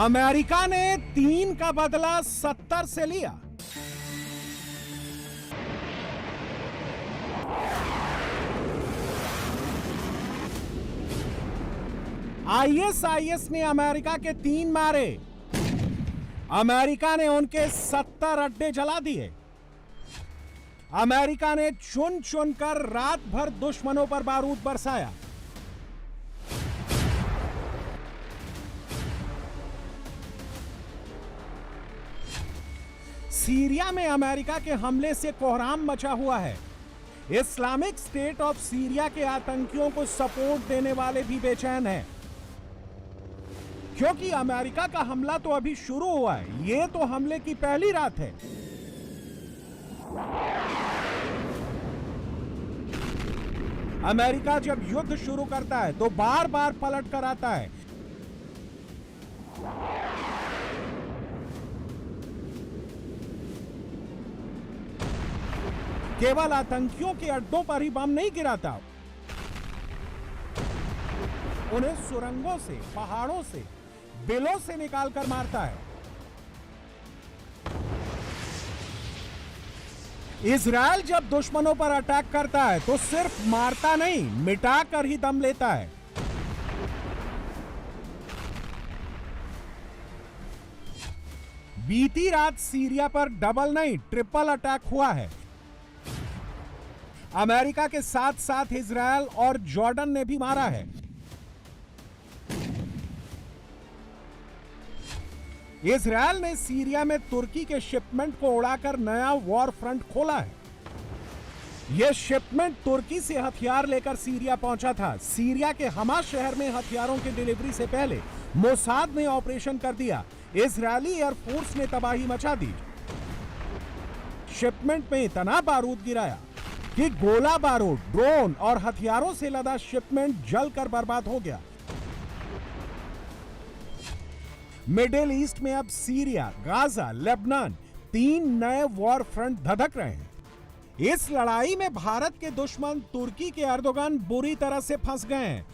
America ने 3 का बदला 70 से लिया। आईएसआईएस ने अमेरिका के 3 मारे। अमेरिका ने उनके 70 अड्डे जला दिए। अमेरिका ने चुन चुनकर रात भर दुश्मनों पर बारूद बरसाया। सीरिया में अमेरिका के हमले से कोहराम मचा हुआ है। इस्लामिक स्टेट ऑफ सीरिया के आतंकियों को सपोर्ट देने वाले भी बेचैन हैं, क्योंकि अमेरिका का हमला तो अभी शुरू हुआ है। यह तो हमले की पहली रात है। अमेरिका जब युद्ध शुरू करता है तो बार बार पलट कर आता है। केवल आतंकियों के अड्डों पर ही बम नहीं गिराता, उन्हें सुरंगों से, पहाड़ों से, बिलों से निकालकर मारता है। इजराइल जब दुश्मनों पर अटैक करता है तो सिर्फ मारता नहीं, मिटाकर ही दम लेता है। बीती रात सीरिया पर डबल नहीं, ट्रिपल अटैक हुआ है। अमेरिका के साथ साथ इजराइल और जॉर्डन ने भी मारा है। इजराइल ने सीरिया में तुर्की के शिपमेंट को उड़ाकर नया वॉर फ्रंट खोला है। यह शिपमेंट तुर्की से हथियार लेकर सीरिया पहुंचा था। सीरिया के हमा शहर में हथियारों की डिलीवरी से पहले मोसाद ने ऑपरेशन कर दिया। इजरायली एयरफोर्स ने तबाही मचा दी। शिपमेंट में इतना बारूद गिराया कि गोला बारूद, ड्रोन और हथियारों से लदा शिपमेंट जलकर बर्बाद हो गया। मिडिल ईस्ट में अब सीरिया, गाजा, लेबनान 3 नए वॉर फ्रंट धधक रहे हैं। इस लड़ाई में भारत के दुश्मन तुर्की के एर्दोगन बुरी तरह से फंस गए हैं।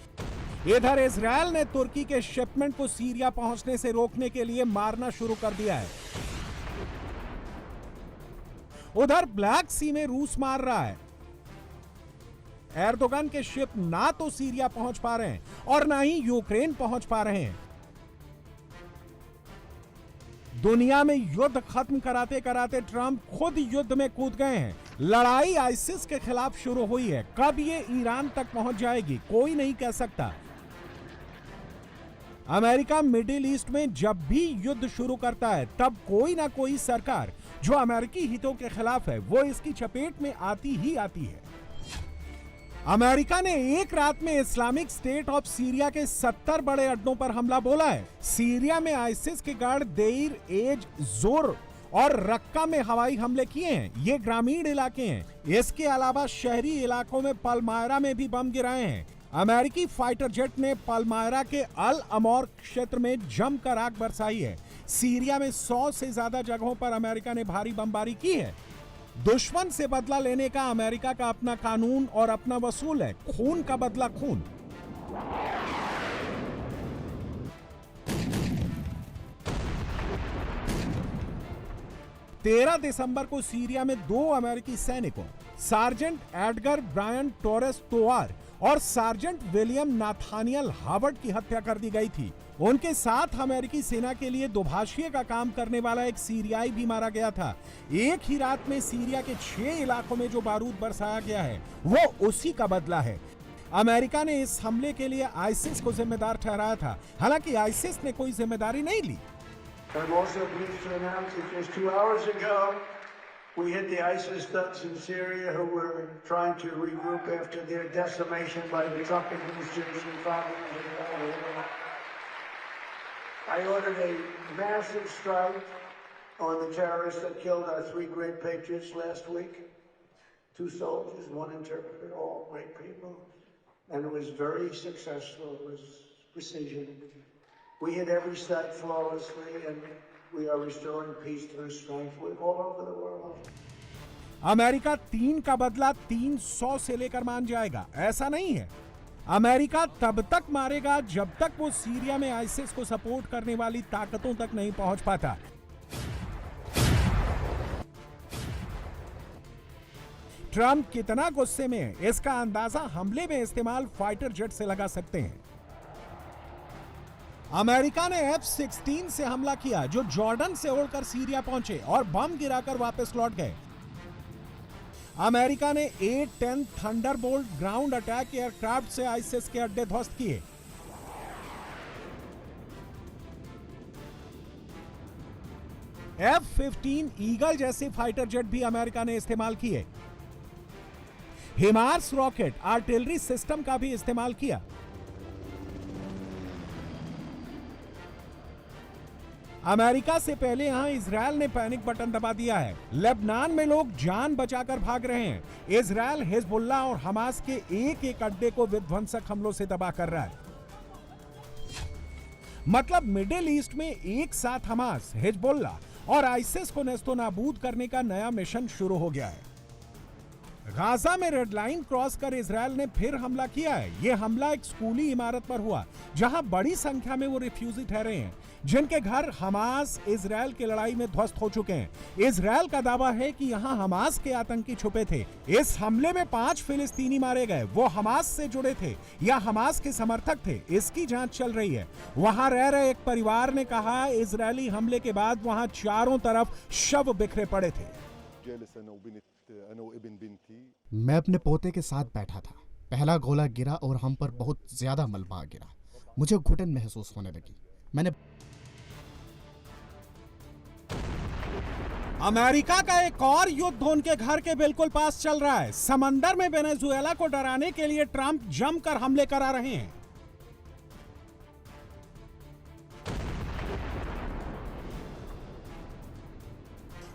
इधर इजराइल ने तुर्की के शिपमेंट को सीरिया पहुंचने से रोकने के लिए मारना शुरू कर दिया है। उधर ब्लैक सी में रूस मार रहा है। एर्दोगन के शिप ना तो सीरिया पहुंच पा रहे हैं और ना ही यूक्रेन पहुंच पा रहे हैं। दुनिया में युद्ध खत्म कराते कराते ट्रंप खुद युद्ध में कूद गए हैं। लड़ाई आइसिस के खिलाफ शुरू हुई है। कब ये ईरान तक पहुंच जाएगी, कोई नहीं कह सकता। अमेरिका मिडिल ईस्ट में जब भी युद्ध शुरू करता है तब कोई ना कोई सरकार जो अमेरिकी हितों के खिलाफ है वो इसकी चपेट में आती ही आती है। अमेरिका ने एक रात में इस्लामिक स्टेट ऑफ सीरिया के 70 बड़े अड्डों पर हमला बोला है। सीरिया में आइसिस के गार्ड देर एज जोर और रक्का में हवाई हमले किए हैं। ये ग्रामीण इलाके हैं। इसके अलावा शहरी इलाकों में पलमायरा में भी बम गिराए हैं। अमेरिकी फाइटर जेट ने पलमायरा के अल अमौर क्षेत्र में जमकर आग बरसाई है। सीरिया में 100 से ज्यादा जगहों पर अमेरिका ने भारी बमबारी की है। दुश्मन से बदला लेने का अमेरिका का अपना कानून और अपना वसूल है। खून का बदला खून। तेरह दिसंबर को सीरिया में 2 अमेरिकी सैनिकों, सार्जेंट एडगर ब्रायन टोरेस तोआर और सार्जेंट विलियम नाथानियल हावर्ड की हत्या कर दी गई थी। उनके साथ अमेरिकी सेना के लिए दुभाषिए का काम करने वाला एक सीरियाई भी मारा गया था। एक ही रात में सीरिया के 6 इलाकों में जो बारूद बरसाया गया है वो उसी का बदला है। अमेरिका ने इस हमले के लिए आइसिस को जिम्मेदार ठहराया था। हालांकि आइसिस ने कोई जिम्मेदारी नहीं ली। We hit the ISIS thugs in Syria who were trying to regroup after their decimation by the Trump administration. I ordered a massive strike on the terrorists that killed our 3 great patriots last week. 2 soldiers, 1 interpreter, all great people. And it was very successful. It was precision. We hit every site flawlessly and we are restoring peace through strength all over the world. America 3 का बदला 300 से लेकर मान जाएगा, ऐसा नहीं है। America तब तक मारेगा जब तक वो सीरिया में आईसिस को सपोर्ट करने वाली ताकतों तक नहीं पहुंच पाता। ट्रंप कितना गुस्से में है इसका अंदाजा हमले में इस्तेमाल फाइटर जेट से लगा सकते हैं। अमेरिका ने F-16 से हमला किया जो जॉर्डन से उड़कर सीरिया पहुंचे और बम गिराकर वापस लौट गए। अमेरिका ने A-10 Thunderbolt ground attack aircraft से आईसिस के अड्डे ध्वस्त किए। F-15 ईगल जैसे फाइटर जेट भी अमेरिका ने इस्तेमाल किए। हिमार्स रॉकेट आर्टिलरी सिस्टम का भी इस्तेमाल किया। अमेरिका से पहले यहां इजरायल ने पैनिक बटन दबा दिया है। लेबनान में लोग जान बचाकर भाग रहे हैं। इजरायल हिजबुल्लाह और हमास के एक एक अड्डे को विध्वंसक हमलों से तबाह कर रहा है। मतलब मिडिल ईस्ट में एक साथ हमास, हिजबुल्लाह और आईसिस को नेस्तो नाबूद करने का नया मिशन शुरू हो गया है। गाजा में रेड लाइन क्रॉस कर इजरायल ने फिर हमला किया है। यह हमला एक स्कूली इमारत पर हुआ जहां बड़ी संख्या में वो रिफ्यूजी ठहरे हैं जिनके घर हमास इजरायल की लड़ाई में ध्वस्त हो चुके हैं। इजरायल का दावा है कि यहां हमास के आतंकी छुपे थे। इस हमले में 5 फिलिस्तीनी मारे गए। वो हमास से जुड़े थे या हमास के समर्थक थे, इसकी जांच चल रही है। वहां रह रहे एक परिवार ने कहा इजरायली हमले के बाद वहां चारों तरफ शव बिखरे पड़े थे। मैं अपने पोते के साथ बैठा था। पहला गोला गिरा और हम पर बहुत ज्यादा मलबा गिरा। मुझे घुटन महसूस होने लगी। मैंने अमेरिका का एक और युद्ध उनके घर के बिल्कुल पास चल रहा है। समंदर में वेनेजुएला को डराने के लिए ट्रंप जमकर हमले करा रहे हैं।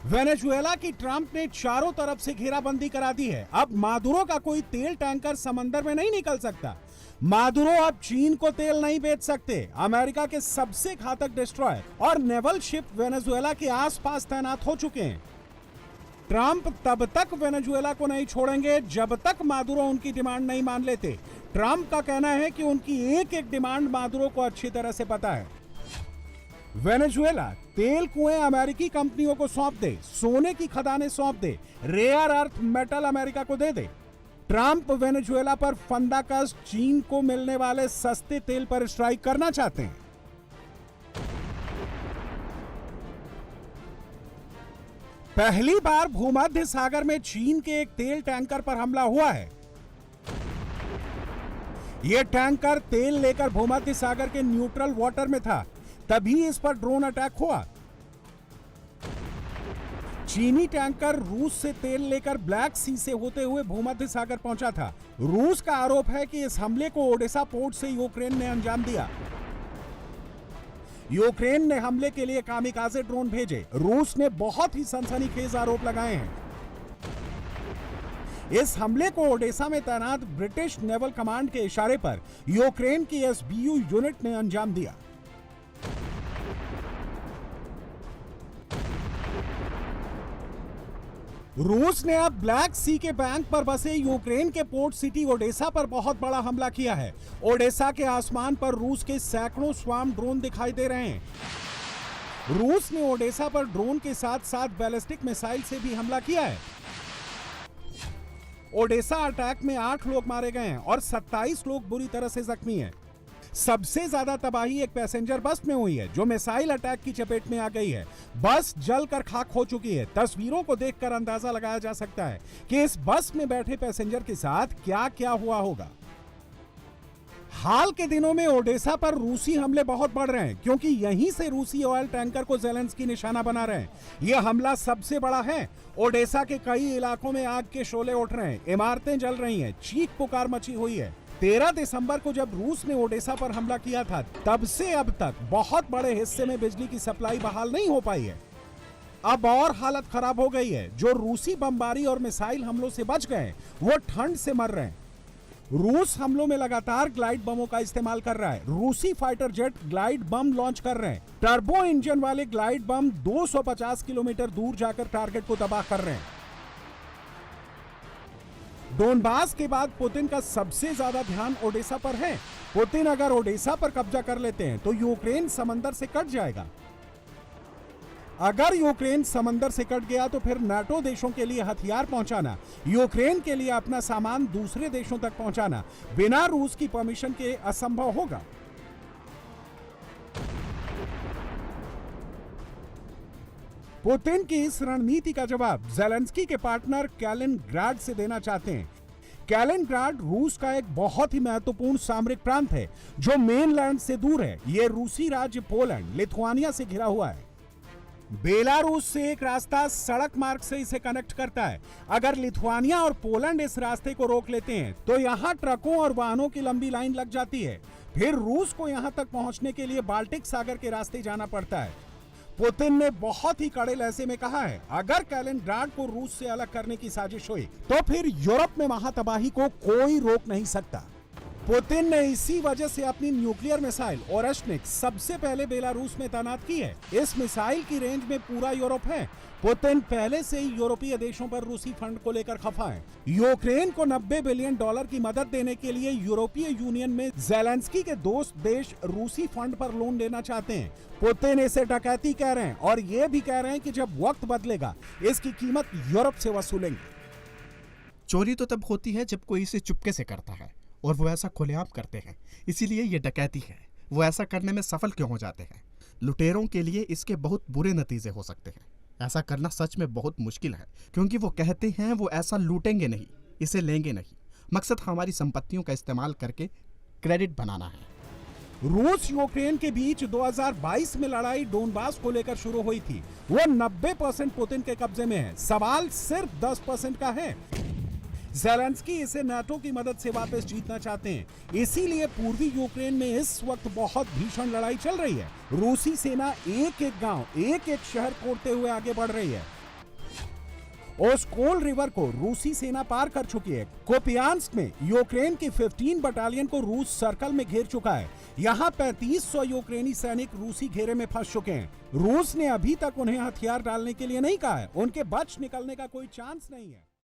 वेनेजुएला की ट्रंप ने चारों तरफ से घेराबंदी करा दी है। अब मादुरो का कोई तेल टैंकर समंदर में नहीं निकल सकता। मादुरो अब चीन को तेल नहीं बेच सकते। अमेरिका के सबसे घातक डिस्ट्रॉयर और नेवल शिप वेनेजुएला के आसपास तैनात हो चुके हैं। ट्रंप तब तक वेनेजुएला को नहीं छोड़ेंगे जब तक मादुरो उनकी डिमांड नहीं मान लेते। ट्रंप का कहना है कि उनकी एक एक डिमांड मादुरो को अच्छी तरह से पता है। वेनेजुएला तेल कुएं अमेरिकी कंपनियों को सौंप दे, सोने की खदानें सौंप दे, रेयर अर्थ मेटल अमेरिका को दे दे। ट्रंप वेनेजुएला पर फंदा कस चीन को मिलने वाले सस्ते तेल पर स्ट्राइक करना चाहते हैं। पहली बार भूमध्य सागर में चीन के एक तेल टैंकर पर हमला हुआ है। यह टैंकर तेल लेकर भूमध्य सागर के न्यूट्रल वाटर में था, तभी इस पर ड्रोन अटैक हुआ। चीनी टैंकर रूस से तेल लेकर ब्लैक सी से होते हुए भूमध्य सागर पहुंचा था। रूस का आरोप है कि इस हमले को ओडेसा पोर्ट से यूक्रेन ने अंजाम दिया। यूक्रेन ने हमले के लिए कामिकाजे ड्रोन भेजे। रूस ने बहुत ही सनसनीखेज आरोप लगाए हैं। इस हमले को ओडेसा में तैनात ब्रिटिश नेवल कमांड के इशारे पर यूक्रेन की SBU यूनिट ने अंजाम दिया। रूस ने अब ब्लैक सी के बैंक पर बसे यूक्रेन के पोर्ट सिटी ओडेसा पर बहुत बड़ा हमला किया है। ओडेसा के आसमान पर रूस के सैकड़ों स्वार्म ड्रोन दिखाई दे रहे हैं। रूस ने ओडेसा पर ड्रोन के साथ साथ बैलिस्टिक मिसाइल से भी हमला किया है। ओडेसा अटैक में 8 लोग मारे गए हैं और 27 लोग बुरी तरह से जख्मी हैं। सबसे ज्यादा तबाही एक पैसेंजर बस में हुई है जो मिसाइल अटैक की चपेट में आ गई है। बस जलकर खाक हो चुकी है। तस्वीरों को देखकर अंदाजा लगाया जा सकता है कि इस बस में बैठे पैसेंजर के साथ क्या क्या हुआ होगा। हाल के दिनों में ओडेसा पर रूसी हमले बहुत बढ़ रहे हैं क्योंकि यहीं से रूसी ऑयल टैंकर को ज़ेलेंस्की निशाना बना रहे हैं। यह हमला सबसे बड़ा है। ओडेसा के कई इलाकों में आग के शोले उठ रहे हैं, इमारतें जल रही हैं, चीख पुकार मची हुई है। 13 दिसंबर को जब रूस ने ओडेसा पर हमला किया था तब से अब तक बहुत बड़े हिस्से में बिजली की सप्लाई बहाल नहीं हो पाई है। अब और हालत खराब हो गई है। जो रूसी बमबारी और मिसाइल हमलों से बच गए वो ठंड से मर रहे हैं। रूस हमलों में लगातार ग्लाइड बमों का इस्तेमाल कर रहा है। रूसी fighter jet glide bomb launch कर रहे हैं। टर्बो इंजन वाले ग्लाइड बम 250 किलोमीटर दूर जाकर टारगेट को तबाह कर रहे हैं। डोनबास के बाद पुतिन का सबसे ज्यादा ध्यान ओडेसा पर है। पुतिन अगर ओडेसा पर कब्जा कर लेते हैं तो यूक्रेन समंदर से कट जाएगा। अगर यूक्रेन समंदर से कट गया तो फिर नाटो देशों के लिए हथियार पहुंचाना, यूक्रेन के लिए अपना सामान दूसरे देशों तक पहुंचाना बिना रूस की परमिशन के असंभव होगा। पुतिन की इस रणनीति का जवाब ज़ेलेंस्की के पार्टनर कैलिनग्राड से देना चाहते हैं। कैलिनग्राड रूस का एक बहुत ही महत्वपूर्ण सामरिक प्रांत है जो मेनलैंड से दूर है। यह रूसी राज्य पोलैंड, लिथुआनिया से घिरा हुआ है। बेलारूस से एक रास्ता सड़क मार्ग से इसे कनेक्ट करता है। अगर लिथुआनिया और पोलैंड इस रास्ते को रोक लेते हैं तो यहां ट्रकों और वाहनों की लंबी लाइन लग जाती है। फिर रूस को यहां तक पहुंचने के लिए बाल्टिक सागर के रास्ते जाना पड़ता है। पुतिन ने बहुत ही कड़े लहजे में कहा है, अगर कैलिनग्राड को रूस से अलग करने की साजिश हुई तो फिर यूरोप में महातबाही को कोई रोक नहीं सकता। पुतिन ने इसी वजह से अपनी न्यूक्लियर मिसाइल ओरेश्निक सबसे पहले बेलारूस में तैनात की है। इस मिसाइल की रेंज में पूरा यूरोप है। पुतिन पहले से ही यूरोपीय देशों पर रूसी फंड को लेकर खफा है। यूक्रेन को $90 बिलियन की मदद देने के लिए यूरोपीय यूनियन में ज़ेलेंस्की के दोस्त देश रूसी फंड पर लोन लेना चाहते हैं। पुतिन इसे डकैती कह रहे हैं और ये भी कह रहे हैं कि जब वक्त बदलेगा इसकी कीमत यूरोप से वसूलेंगे। चोरी तो तब होती है जब कोई इसे चुपके से करता है और वो ऐसा खुलेआम करते हैं, इसीलिए ये डकैती है। वो ऐसा करने में सफल क्यों हो जाते हैं? लुटेरों के लिए इसके बहुत बुरे नतीजे हो सकते हैं। ऐसा करना सच में बहुत मुश्किल है क्योंकि वो कहते हैं वो ऐसा लूटेंगे नहीं, इसे लेंगे नहीं। मकसद हमारी संपत्तियों का इस्तेमाल करके क्रेडिट बनाना है। रूस यूक्रेन के बीच 2022 में लड़ाई डोनबास को लेकर शुरू हुई थी। वो 90% पुतिन के कब्जे में है। सवाल सिर्फ 10% का है। ज़ेलेंस्की इसे नाटो की मदद से वापस जीतना चाहते हैं। इसीलिए पूर्वी यूक्रेन में इस वक्त बहुत भीषण लड़ाई चल रही है। रूसी सेना एक एक गांव, एक एक शहर कोड़ते हुए आगे बढ़ रही है। ओस्कोल रिवर को रूसी सेना पार कर चुकी है। कोपियांस्क में यूक्रेन की 15 बटालियन को रूस सर्कल में घेर चुका है। यहाँ 3500 यूक्रेनी सैनिक रूसी घेरे में फंस चुके हैं। रूस ने अभी तक उन्हें हथियार डालने के लिए नहीं कहा है। उनके बच निकलने का कोई चांस नहीं है।